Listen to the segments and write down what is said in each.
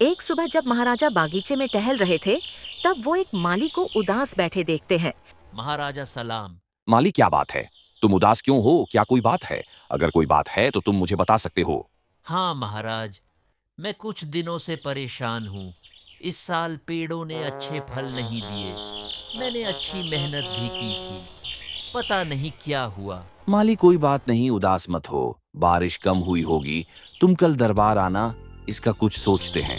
एक सुबह जब महाराजा बागीचे में टहल रहे थे, तब वो एक माली को उदास बैठे देखते हैं। महाराजा सलाम। माली, क्या बात है? तुम उदास क्यों हो? क्या कोई बात है? अगर कोई बात है तो तुम मुझे बता सकते हो। हाँ महाराज, मैं कुछ दिनों से परेशान हूँ। इस साल पेड़ों ने अच्छे फल नहीं दिए। मैंने अच्छी मेहनत भी की थी, पता नहीं क्या हुआ। माली, कोई बात नहीं, उदास मत हो। बारिश कम हुई होगी। तुम कल दरबार आना, इसका कुछ सोचते हैं।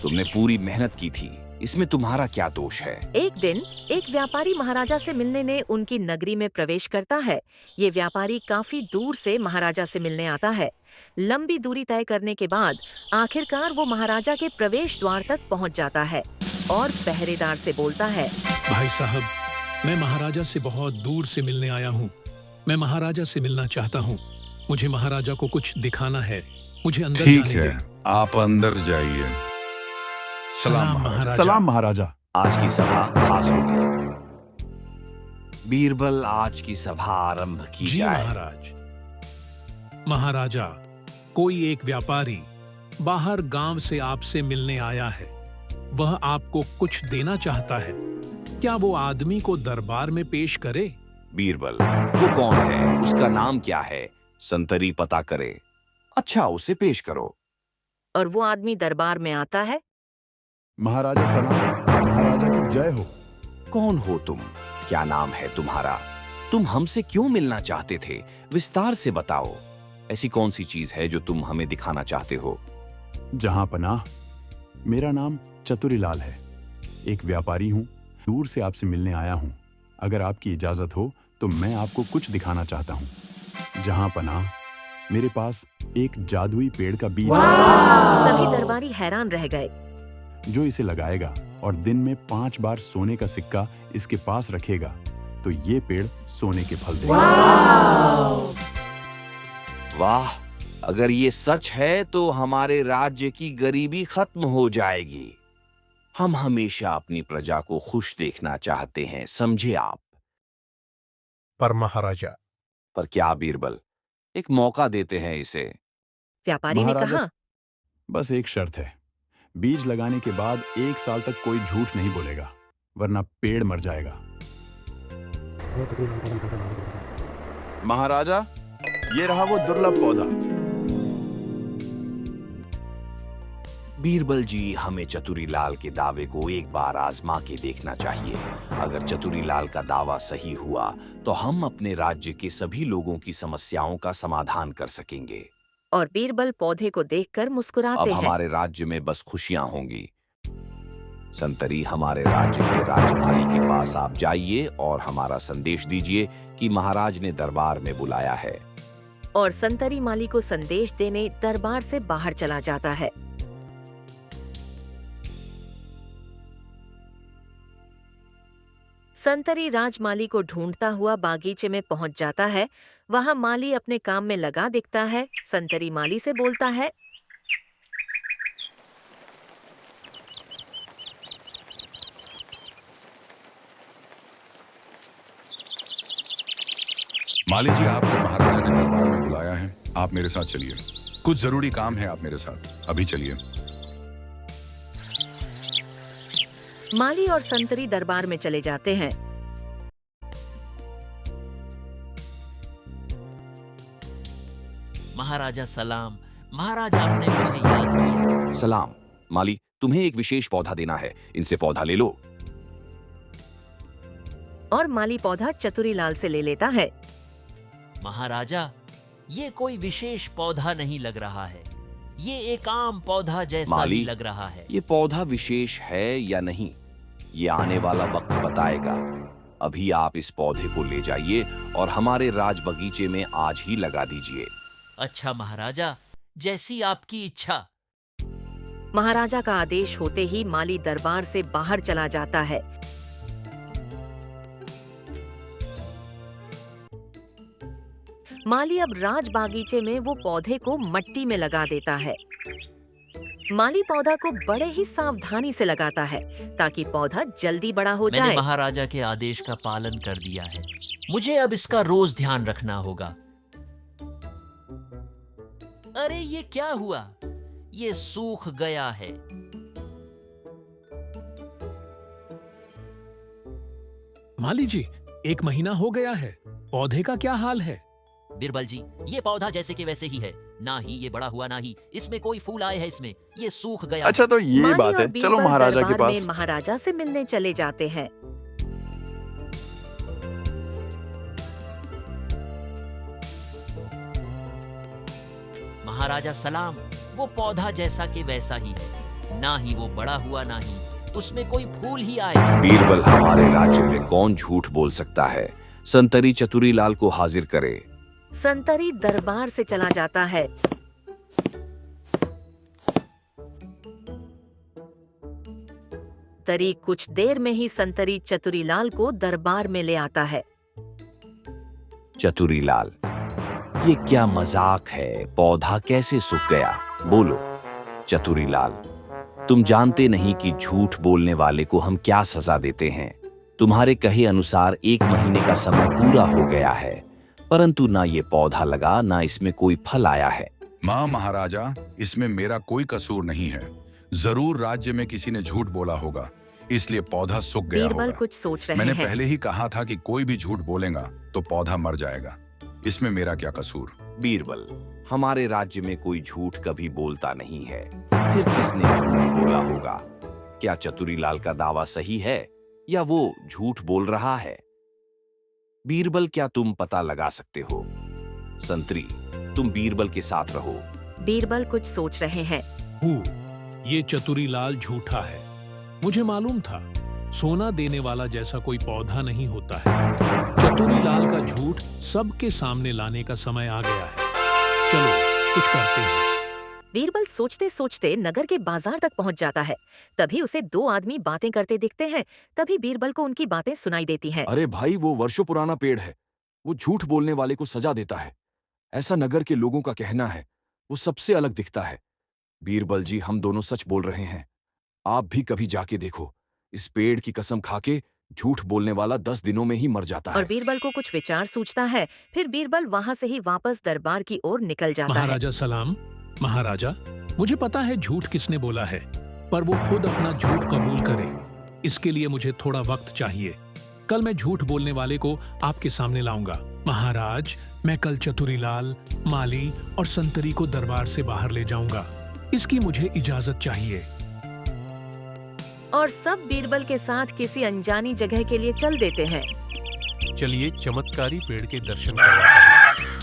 तुमने पूरी मेहनत की थी, इसमें तुम्हारा क्या दोष है? एक दिन एक व्यापारी महाराजा से मिलने ने उनकी नगरी में प्रवेश करता है। ये व्यापारी काफी दूर से महाराजा से मिलने आता है। लंबी दूरी तय करने के बाद आखिरकार वो महाराजा के प्रवेश द्वार तक पहुंच जाता है और पहरेदार से बोलता है, भाई साहब, मैं महाराजा से बहुत दूर से मिलने आया हूँ। मैं महाराजा से मिलना चाहता हूँ। मुझे महाराजा को कुछ दिखाना है। मुझे अंदर ठीक जाने है, दें। आप अंदर जाइए। सलाम महाराज। सलाम महाराजा। आज की सभा खास होगी। बीरबल, आज की सभा आरंभ की जी जाए। महाराज। महाराजा, कोई एक व्यापारी बाहर गांव से आपसे मिलने आया है। वह आपको कुछ देना चाहता है। क्या वो आदमी को दरबार में पेश करे? बीरबल, वो कौन है? उसका नाम क्या है? संतरी पता करे। अच्छा, उसे पेश करो। और वो आदमी दरबार में आता है। महाराजा सलाम। महाराजा की जय हो। कौन हो तुम? क्या नाम है तुम्हारा? तुम हमसे क्यों मिलना चाहते थे? विस्तार से बताओ। ऐसी कौन सी चीज है जो तुम हमें दिखाना चाहते हो? जहां पनाह, मेरा नाम चतुरीलाल है। एक व्यापारी हूँ। दूर से आपसे मिलने आया हूँ। अगर आपकी इजाजत हो तो मैं आपको कुछ दिखाना चाहता हूँ। जहां पनाह, मेरे पास एक जादुई पेड़ का बीज है। सभी दरबारी हैरान रह गए। जो इसे लगाएगा और दिन में 5 बार सोने का सिक्का इसके पास रखेगा तो ये पेड़ सोने के फल देगा। वाह, अगर ये सच है तो हमारे राज्य की गरीबी खत्म हो जाएगी। हम हमेशा अपनी प्रजा को खुश देखना चाहते हैं, समझे आप? पर महाराजा। पर क्या बीरबल, एक मौका देते हैं इसे। व्यापारी ने महाराजा, कहा, बस एक शर्त है। बीज लगाने के बाद 1 साल तक कोई झूठ नहीं बोलेगा, वरना पेड़ मर जाएगा। महाराजा, ये रहा वो दुर्लभ पौधा। बीरबल जी, हमें चतुरीलाल के दावे को एक बार आजमा के देखना चाहिए। अगर चतुरीलाल का दावा सही हुआ तो हम अपने राज्य के सभी लोगों की समस्याओं का समाधान कर सकेंगे। और बीरबल पौधे को देखकर मुस्कुराते अब हैं। हमारे राज्य में बस खुशियां होंगी। संतरी, हमारे राज्य के राजमाली के पास आप जाइए और हमारा संदेश दीजिए कि महाराज ने दरबार में बुलाया है। और संतरी माली को संदेश देने दरबार से बाहर चला जाता है। संतरी राजमाली को ढूंढता हुआ बागीचे में पहुंच जाता है। वहां माली अपने काम में लगा दिखता है। संतरी माली से बोलता है, माली जी, आपको महाराजा ने दरबार में बुलाया है। आप मेरे साथ चलिए। कुछ जरूरी काम है, आप मेरे साथ अभी चलिए। माली और संतरी दरबार में चले जाते हैं। महाराजा सलाम। महाराज, आपने मुझे याद किया। सलाम। माली, तुम्हें एक विशेष पौधा देना है, इनसे पौधा ले लो। और माली पौधा चतुरीलाल से ले लेता है। महाराजा, ये कोई विशेष पौधा नहीं लग रहा है। ये एक आम पौधा जैसा ही माली, लग रहा है। ये पौधा विशेष है या नहीं, ये आने वाला वक्त बताएगा। अभी आप इस पौधे को ले जाइए और हमारे राज बगीचे में आज ही लगा दीजिए। अच्छा महाराजा, जैसी आपकी इच्छा। महाराजा का आदेश होते ही माली दरबार से बाहर चला जाता है। माली अब राज बागीचे में वो पौधे को मट्टी में लगा देता है। माली पौधा को बड़े ही सावधानी से लगाता है ताकि पौधा जल्दी बड़ा हो मैंने जाए। महाराजा के आदेश का पालन कर दिया है। मुझे अब इसका रोज ध्यान रखना होगा। अरे ये क्या हुआ? ये सूख गया है। माली जी, 1 महीना हो गया है, पौधे का क्या हाल है? बीरबल जी, ये पौधा जैसे के वैसे ही है, ना ही ये बड़ा हुआ, ना ही इसमें कोई फूल आए हैं। इसमें ये सूख गया अच्छा, तो ये माली बात और है। चलो बीरबल महाराजा के दरबार पास। में महाराजा से मिलने चले जाते हैं। महाराजा सलाम, वो पौधा जैसा के वैसा ही है, ना ही वो बड़ा हुआ, ना ही उसमें कोई फूल ही आए। बीरबल, हमारे राज्य में कौन झूठ बोल सकता है? संतरी चतुरीलाल को हाजिर करे। संतरी दरबार से चला जाता है। तरी कुछ देर में ही संतरी चतुरीलाल को दरबार में ले आता है। चतुरीलाल, ये क्या मजाक है? पौधा कैसे सूख गया? बोलो चतुरीलाल, तुम जानते नहीं कि झूठ बोलने वाले को हम क्या सजा देते हैं। तुम्हारे कहे अनुसार 1 महीने का समय पूरा हो गया है, परंतु ना ये पौधा लगा, ना इसमें कोई फल आया है। माँ महाराजा, इसमें मेरा कोई कसूर नहीं है। जरूर राज्य में किसी ने झूठ बोला होगा, इसलिए पौधा सूख गया बीरबल होगा। कुछ सोच रहे मैंने हैं। पहले ही कहा था कि कोई भी झूठ बोलेगा तो पौधा मर जाएगा। इसमें मेरा क्या कसूर? बीरबल, हमारे राज्य में कोई झूठ कभी बोलता नहीं है, फिर किसने झूठ बोला होगा? क्या चतुरीलाल का दावा सही है या वो झूठ बोल रहा है? बीरबल, क्या तुम पता लगा सकते हो? संतरी, तुम बीरबल के साथ रहो। बीरबल कुछ सोच रहे हैं। ये चतुरीलाल झूठा है। मुझे मालूम था, सोना देने वाला जैसा कोई पौधा नहीं होता है। चतुरीलाल का झूठ सबके सामने लाने का समय आ गया है। चलो कुछ करते हैं। बीरबल सोचते सोचते नगर के बाजार तक पहुंच जाता है। तभी उसे 2 आदमी बातें करते दिखते हैं। तभी बीरबल को उनकी बातें सुनाई देती हैं। अरे भाई, वो वर्षों पुराना पेड़ है। वो झूठ बोलने वाले को सजा देता है, ऐसा नगर के लोगों का कहना है। वो सबसे अलग दिखता है। बीरबल जी, हम दोनों सच बोल रहे हैं। आप भी कभी जाके देखो। इस पेड़ की कसम खाके झूठ बोलने वाला 10 दिनों में ही मर जाता और है। बीरबल को कुछ विचार सूझता है। फिर बीरबल वहां से ही वापस दरबार की ओर निकल जाता है। महाराजा सलाम। महाराजा, मुझे पता है झूठ किसने बोला है, पर वो खुद अपना झूठ कबूल करे। इसके लिए मुझे थोड़ा वक्त चाहिए। कल मैं झूठ बोलने वाले को आपके सामने लाऊंगा। महाराज, मैं कल चतुरीलाल, माली और संतरी को दरबार से बाहर ले जाऊंगा। इसकी मुझे इजाजत चाहिए। और सब बीरबल के साथ किसी अनजानी जगह के लिए चल देते हैं। चलिए चमत्कारी पेड़ के दर्शन करवाते हैं।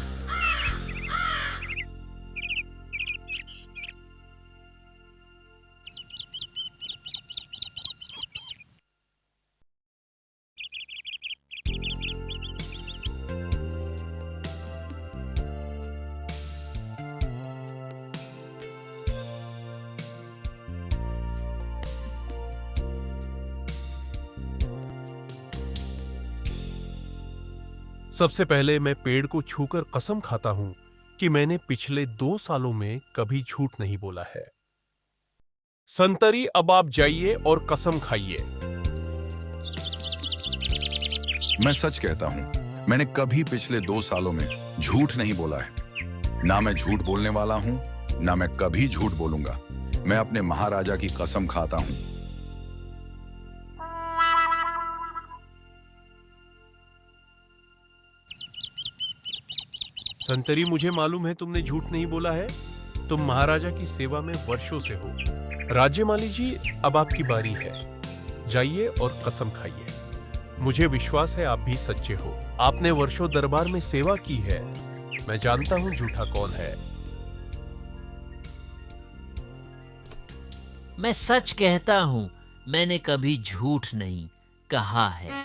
सबसे पहले मैं पेड़ को छूकर कसम खाता हूं कि मैंने पिछले 2 सालों में कभी झूठ नहीं बोला है। संतरी, अब आप जाइए और कसम खाइए। मैं सच कहता हूं, मैंने कभी पिछले 2 सालों में झूठ नहीं बोला है। ना मैं झूठ बोलने वाला हूं, ना मैं कभी झूठ बोलूंगा। मैं अपने महाराजा की कसम खाता हूं। संतरी, मुझे मालूम है तुमने झूठ नहीं बोला है। तुम महाराजा की सेवा में वर्षों से हो। राज्यमाली जी, अब आपकी बारी है। जाइए और कसम खाइए। मुझे विश्वास है आप भी सच्चे हो। आपने वर्षों दरबार में सेवा की है। मैं जानता हूं झूठा कौन है। मैं सच कहता हूं, मैंने कभी झूठ नहीं कहा है।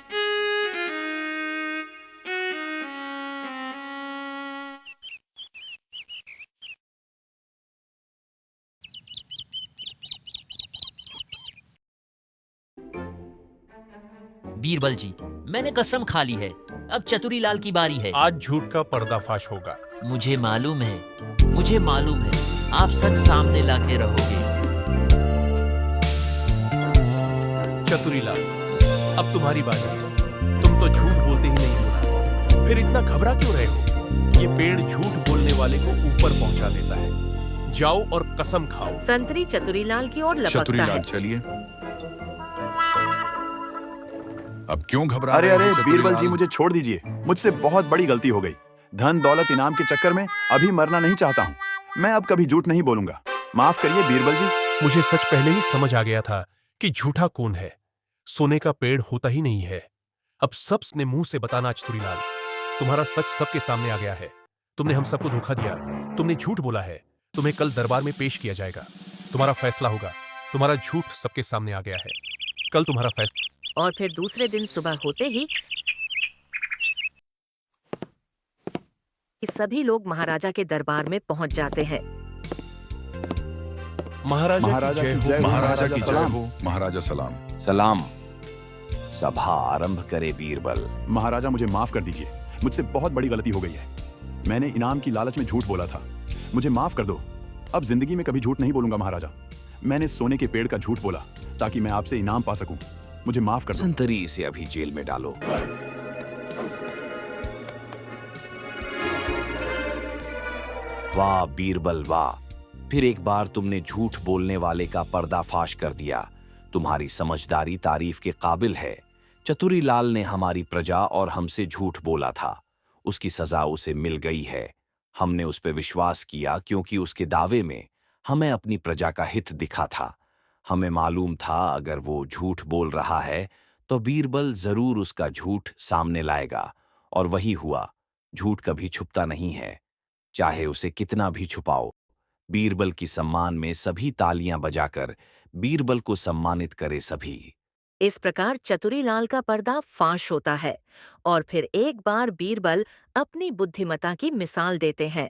बीरबल जी, मैंने कसम खा ली है। अब चतुरीलाल की बारी है। आज झूठ का पर्दाफाश होगा। मुझे मालूम है, आप सच सामने लाके रहोगे। चतुरीलाल, अब तुम्हारी बारी है। तुम तो झूठ बोलते ही नहीं हो, फिर इतना घबरा क्यों रहे हो? ये पेड़ झूठ बोलने वाले को ऊपर पहुंचा देता है। जाओ और कसम खाओ। संतरी चतुरीलाल की ओर लपकता चतुरीलाल है। चलिए। अब क्यों घबरा अरे रहे अरे हैं बीरबल जी, चतुरीलाल? मुझे छोड़ दीजिए। मुझसे बहुत बड़ी गलती हो गई। धन दौलत इनाम के चक्कर में अभी मरना नहीं चाहता हूँ। मैं अब कभी झूठ नहीं बोलूंगा। माफ करिए बीरबल जी। मुझे सच पहले ही समझ आ गया था कि झूठा कौन है। सोने का पेड़ होता ही नहीं है। अब सबने मुंह से बताना चतुरीलाल। तुम्हारा सच सबके सामने आ गया है। तुमने हम सबको धोखा दिया। तुमने झूठ बोला है। तुम्हें कल दरबार में पेश किया जाएगा। तुम्हारा फैसला होगा। तुम्हारा झूठ सबके सामने आ गया है। कल तुम्हारा फैसला। और फिर दूसरे दिन सुबह होते ही सभी लोग महाराजा के दरबार में पहुंच जाते हैं। महाराजा की जय हो। महाराजा की जय सलाम। हो। महाराजा सलाम। सलाम। सभा आरंभ करे बीरबल। महाराजा, मुझे माफ कर दीजिए। मुझसे बहुत बड़ी गलती हो गई है। मैंने इनाम की लालच में झूठ बोला था। मुझे माफ कर दो। अब जिंदगी में कभी झूठ नहीं बोलूंगा महाराजा। मैंने सोने के पेड़ का झूठ बोला ताकि मैं आपसे इनाम पा सकूं। मुझे माफ कर दो। संतरी, इसे अभी जेल में डालो। वाह बीरबल वाह, फिर एक बार तुमने झूठ बोलने वाले का पर्दाफाश कर दिया। तुम्हारी समझदारी तारीफ के काबिल है। चतुरीलाल ने हमारी प्रजा और हमसे झूठ बोला था। उसकी सजा उसे मिल गई है। हमने उस पर विश्वास किया क्योंकि उसके दावे में हमें अपनी प्रजा का हित दिखा था। हमें मालूम था अगर वो झूठ बोल रहा है तो बीरबल जरूर उसका झूठ सामने लाएगा। और वही हुआ। झूठ कभी छुपता नहीं है, चाहे उसे कितना भी छुपाओ। बीरबल की सम्मान में सभी तालियां बजाकर बीरबल को सम्मानित करे सभी। इस प्रकार चतुरीलाल का पर्दा फाश होता है और फिर एक बार बीरबल अपनी बुद्धिमता की मिसाल देते हैं।